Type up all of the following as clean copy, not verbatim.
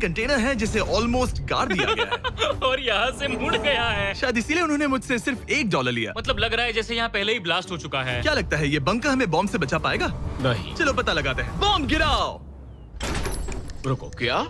Shipping container है जिसे almost गाड़ दिया गया है। और यहाँ से मुड़ गया है। शायद इसीलिए उन्होंने मुझसे सिर्फ $1 लिया। मतलब लग रहा है जैसे यहाँ पहले ही ब्लास्ट हो चुका है। क्या लगता है ये बंकर हमें बॉम्ब से बचा पाएगा? नहीं। चलो पता लगाते हैं। बॉम्ब गिराओ। रुको, क्या?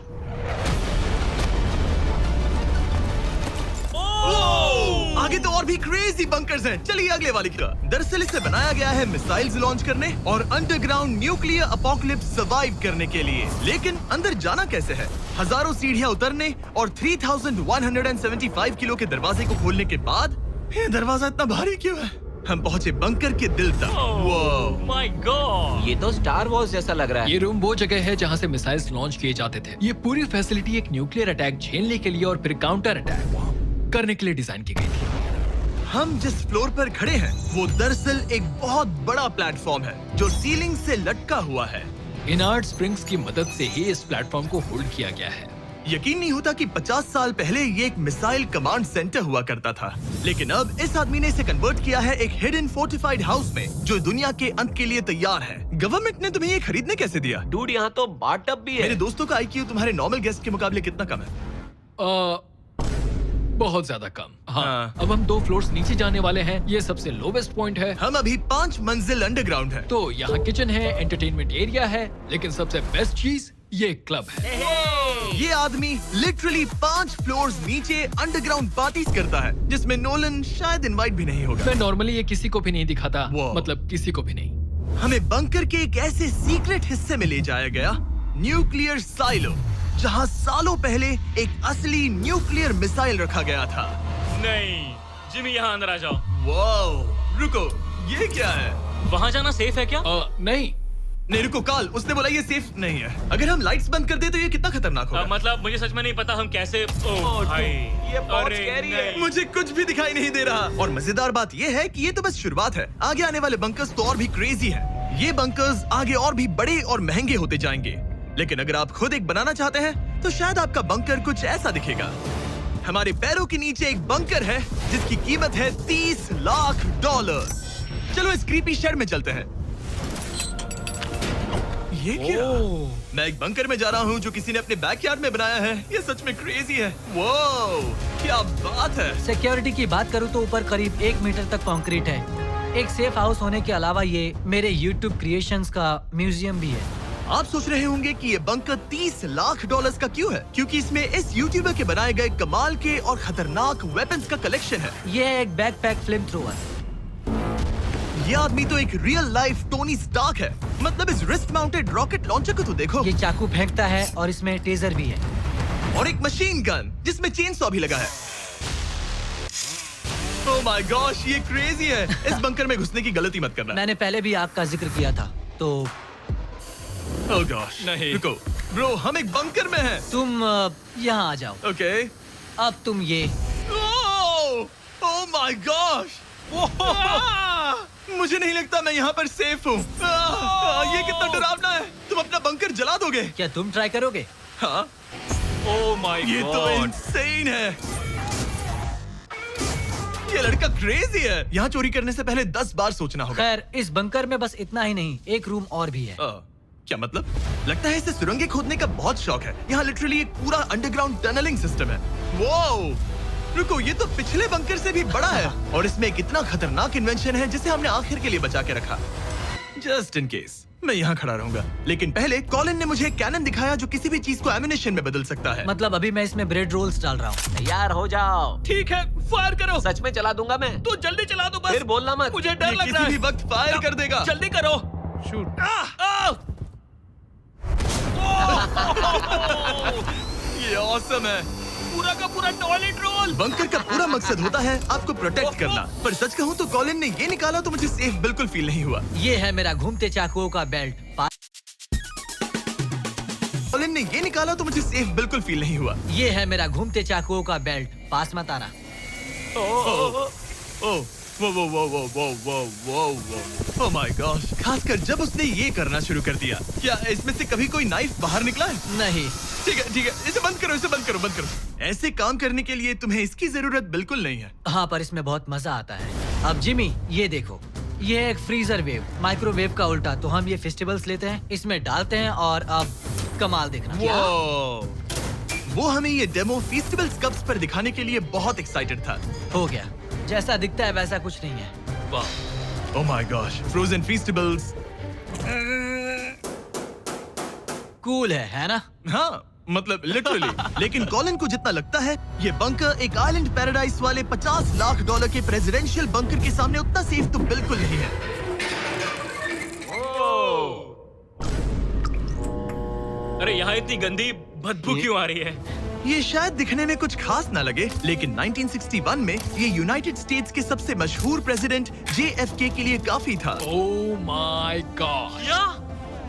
आगे तो और भी क्रेजी बंकर्स हैं। चलिए अगले वाले की तरफ। दरअसल इसे बनाया गया है मिसाइल्स लॉन्च करने और अंडरग्राउंड न्यूक्लियर अपोकलिप्स सर्वाइव करने के लिए। लेकिन अंदर जाना कैसे है? हजारों सीढ़ियां उतरने और 3175 किलो के दरवाजे को खोलने के बाद ये दरवाजा इतना भारी क्यों है? हम पहुंचे बंकर के दिल तक। ओह माय गॉड, ये तो स्टार वॉर्स जैसा लग रहा है। ये रूम वो जगह है जहाँ से मिसाइल्स लॉन्च किए जाते थे। ये पूरी फैसिलिटी एक न्यूक्लियर अटैक झेलने के लिए और फिर काउंटर अटैक करने के लिए डिजाइन की गई थी। हम जिस फ्लोर पर खड़े हैं वो दरअसल एक बहुत बड़ा प्लेटफॉर्म है जो सीलिंग से लटका हुआ है। इनार्ड स्प्रिंग्स की मदद से ही इस प्लेटफॉर्म को होल्ड किया गया है। यकीन नहीं होता कि 50 साल पहले ये एक मिसाइल कमांड सेंटर हुआ करता था, लेकिन अब इस आदमी ने इसे कन्वर्ट किया है एक हिडन फोर्टिफाइड हाउस में जो दुनिया के अंत के लिए तैयार है। गवर्नमेंट ने तुम्हें ये खरीदने कैसे दिया? डूड, यहाँ तो बाथटब भी है। मेरे दोस्तों का IQ तुम्हारे नॉर्मल गेस्ट के मुकाबले कितना कम है? बहुत ज्यादा कम। हाँ। अब हम 2 फ्लोर्स नीचे जाने वाले हैं। ये सबसे लोवेस्ट पॉइंट है। हम अभी 5 मंजिल अंडरग्राउंड है। तो यहाँ किचन है, एंटरटेनमेंट एरिया है, लेकिन सबसे बेस्ट चीज ये क्लब है। ये आदमी लिटरली 5 फ्लोर्स नीचे अंडरग्राउंड पार्टीज करता है जिसमें नोलन शायद इनवाइट भी नहीं होगा। मैं नॉर्मली ये किसी को भी नहीं दिखाता, Wow. मतलब किसी को भी नहीं। हमें बंकर के एक ऐसे सीक्रेट हिस्से में ले जाया गया, न्यूक्लियर साइलो, जहां सालों पहले एक असली न्यूक्लियर मिसाइल रखा गया था। नहीं जिमी, यहाँ अंदर आ जाओ। वाओ, रुको, ये क्या है? वहाँ जाना सेफ है क्या? नहीं। नहीं रुको काल, उसने बोला ये सेफ नहीं है। अगर हम लाइट्स बंद कर दे तो ये कितना खतरनाक होगा? मतलब मुझे सच में नहीं पता हम कैसे। ओह भाई, ये बहुत अरे scary है। नहीं। मुझे कुछ भी दिखाई नहीं दे रहा। और मजेदार बात ये है कि ये तो बस शुरुआत है। आगे आने वाले बंकर्स तो और भी क्रेजी हैं। ये बंकर्स आगे और भी बड़े और महंगे होते जाएंगे। लेकिन अगर आप खुद एक बनाना चाहते हैं तो शायद आपका बंकर कुछ ऐसा दिखेगा। हमारे पैरों के नीचे एक बंकर है जिसकी कीमत है $30 लाख। चलो इस क्रीपी शेड में चलते हैं। ये क्या? मैं एक बंकर में जा रहा हूँ जो किसी ने अपने बैकयार्ड में बनाया है। ये सच में क्रेजी है। वो क्या बात है। सिक्योरिटी की बात करूँ तो ऊपर करीब 1 मीटर तक कंक्रीट है। एक सेफ हाउस होने के अलावा ये मेरे YouTube क्रिएशंस का म्यूजियम भी है। आप सोच रहे होंगे कि ये बंकर $30 लाख का क्यों है? क्योंकि इसमें इस यूट्यूबर के बनाए गए कमाल के और खतरनाक वेपन्स का कलेक्शन है। ये है एक बैकपैक फ्लेम थ्रोवर। ये आदमी तो एक रियल लाइफ टोनी स्टार्क है। मतलब इस रिस्ट माउंटेड रॉकेट लॉन्चर को तो देखो। ये चाकू फेंकता है और इसमें टेजर भी है। और एक मशीन गन जिसमें चेन सॉ भी लगा है। ओह माय गॉश, ये क्रेजी है। इस बंकर में घुसने की गलती मत करना। मैंने पहले भी आग का जिक्र किया था, तो ओह गॉश, नहीं। रुको ब्रो, हम एक बंकर में हैं। तुम यहाँ आ जाओ। ओके। अब तुम ये ओह माय गॉश, मुझे नहीं लगता मैं यहाँ पर सेफ हूँ। ये कितना डरावना है। तुम अपना बंकर जला दोगे? क्या तुम ट्राई करोगे? हाँ, ओह माय ये तो गॉड, इंसेन है। ये लड़का क्रेजी है। यहाँ चोरी करने से पहले 10 बार सोचना होगा। खैर, इस बंकर में बस इतना ही नहीं, एक रूम और भी है। क्या मतलब? लगता है इसे सुरंगें खोदने का बहुत शौक है। यहाँ लिटरली एक पूरा अंडरग्राउंड टनलिंग सिस्टम है। वो रुको, ये तो पिछले बंकर से भी बड़ा है और इसमें एक इतना खतरनाक इन्वेंशन है जिसे हमने आखिर के लिए बचा के रखा। जस्ट इन केस मैं यहाँ खड़ा रहूंगा। लेकिन पहले कॉलिन ने मुझे एक कैनन दिखाया जो किसी भी चीज को एम्यूनेशन में बदल सकता है। मतलब अभी मैं इसमें ब्रेड रोल्स डाल रहा हूँ। तैयार हो जाओ। ठीक है, फायर करो। सच में चला दूंगा मैं। तो जल्दी चला दो बस। फिर बोलना मत। मुझे डर ये लग रहा किसी है। भी वक्त फायर कर देगा। जल्दी करो। शूट। ये ऑसम है। पूरा का पूरा टॉयलेट रोल। बंकर का पूरा मकसद होता है आपको प्रोटेक्ट करना। पर सच कहूँ तो कॉलिन ने ये निकाला तो मुझे सेफ बिल्कुल फील नहीं हुआ। ये है मेरा घूमते चाकुओं का बेल्ट। कॉलिन ने ये निकाला तो मुझे सेफ बिल्कुल फील नहीं हुआ। ये है मेरा घूमते चाकुओं का बेल्ट। पास मत आना। ओह ओह माय गॉश, खासकर जब उसने ये करना शुरू कर दिया। क्या इसमें से कभी कोई नाइफ बाहर निकला है? नहीं। ठीक है, इसे बंद करो, बंद करो। ऐसे काम करने के लिए तुम्हें इसकी जरूरत बिल्कुल नहीं है। हाँ, पर इसमें बहुत मजा आता है। अब जिमी, ये देखो, ये है एक फ्रीजर वेव, माइक्रोवेव का उल्टा। तो हम ये फेस्टिवल्स लेते हैं, इसमें डालते हैं और अब कमाल देखना। वो वो हमें ये डेमो फीस्टिवल्स कप्स पर दिखाने के लिए बहुत एक्साइटेड था। हो गया, जैसा दिखता है वैसा कुछ नहीं है। वाह oh my gosh, frozen festivals. Cool है ना? हाँ, मतलब लिटरली। लेकिन कॉलिन को जितना लगता है, ये बंकर एक आइलैंड पैराडाइज वाले $50 लाख के प्रेसिडेंशियल बंकर के सामने उतना सेफ तो बिल्कुल नहीं है। अरे यहाँ इतनी गंदी बदबू क्यों आ रही है? ये शायद दिखने में कुछ खास ना लगे, लेकिन 1961 में ये यूनाइटेड स्टेट्स के सबसे मशहूर प्रेसिडेंट JFK के लिए काफी था। ओह माय गॉड, क्या?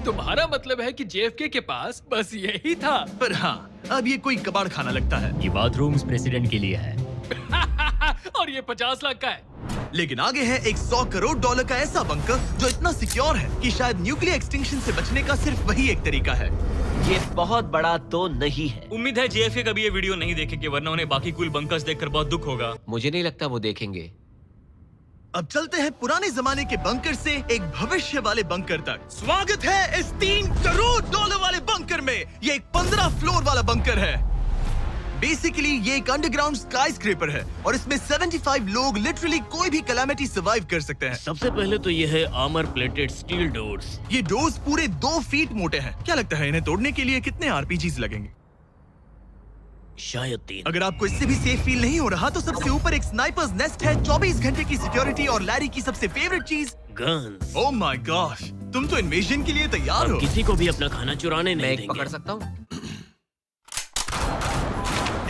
तुम्हारा मतलब है कि JFK के पास बस यही था? पर हाँ, अब ये कोई कबाड़ खाना लगता है। ये बाथरूम्स प्रेसिडेंट के लिए है। और ये 50 लाख का है। लेकिन आगे है एक $100 करोड़ का ऐसा बंकर जो इतना सिक्योर है कि शायद न्यूक्लियर एक्सटिंक्शन से बचने का सिर्फ वही एक तरीका है। ये बहुत बड़ा तो नहीं है। उम्मीद है JFK कभी ये वीडियो नहीं देखेंगे, वरना उन्हें बाकी कूल बंकर्स देखकर बहुत दुख होगा। मुझे नहीं लगता वो देखेंगे। अब चलते हैं पुराने जमाने के बंकर से एक भविष्य वाले बंकर तक। स्वागत है इस $3 करोड़ वाले बंकर में। ये एक 15 फ्लोर वाला बंकर है। बेसिकली ये एक अंडरग्राउंड स्काईस्क्रेपर है और इसमें 75 लोग लिटरली कोई भी कैलामिटी सर्वाइव कर सकते हैं। सबसे पहले तो ये है आर्मर प्लेटेड स्टील डोर्स। ये डोर्स पूरे 2 फीट मोटे हैं। क्या लगता है इन्हें तोड़ने के लिए कितने RPGs लगेंगे? शायद 3। अगर आपको इससे भी सेफ फील नहीं हो रहा तो सबसे ऊपर एक स्नाइपर्स नेस्ट है, 24 घंटे की सिक्योरिटी और लैरी की सबसे फेवरेट चीज गन्स। ओह माय गॉश, तुम तो इन्वेजन के लिए तैयार हम हो। किसी को भी अपना खाना चुराने मैं नहीं एक देंगे। पकड़ सकता हूँ?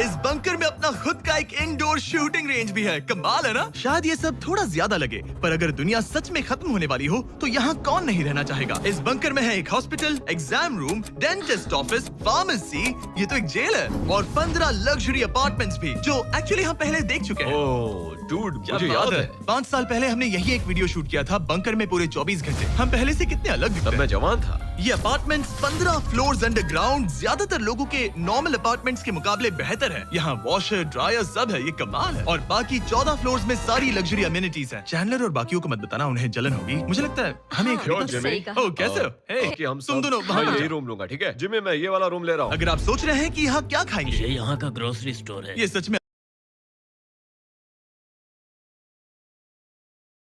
इस बंकर में अपना खुद का एक इंडोर शूटिंग रेंज भी है। कमाल है ना? शायद ये सब थोड़ा ज्यादा लगे, पर अगर दुनिया सच में खत्म होने वाली हो तो यहाँ कौन नहीं रहना चाहेगा। इस बंकर में है एक hospital, exam room, dentist office, pharmacy, ये तो एक जेल है, और 15 लग्जरी अपार्टमेंट्स भी, जो एक्चुअली हम पहले देख चुके हैं। ओह डूड, क्या मुझे बात याद है 5 साल पहले हमने यही एक वीडियो शूट किया था, बंकर में पूरे 24 घंटे। हम पहले से कितने अलग दिखते तब मैं हैं। जवान था। ये अपार्टमेंट्स 15 फ्लोर्स अंडरग्राउंड ज्यादातर लोगों के नॉर्मल अपार्टमेंट्स के मुकाबले बेहतर है। यहाँ वॉशर, ड्रायर सब है, ये कमाल है। और बाकी 14 फ्लोर्स में सारी लग्जरी अमेनिटीज हैं। चैंडलर और बाकियों को मत बताना, उन्हें जलन होगी। मुझे लगता है हमें क्यों, खरीदना जिमी? चाहिए। ओह, कैसे हो? हे, ओके, हम तुम सब दोनों मैं वहाँ यही रूम लूंगा, ठीक है? जिमी, मैं ये वाला रूम ले रहा हूँ। अगर आप सोच रहे हैं कि यहाँ क्या खाएंगे, ये यहाँ का ग्रोसरी स्टोर है। ये सच में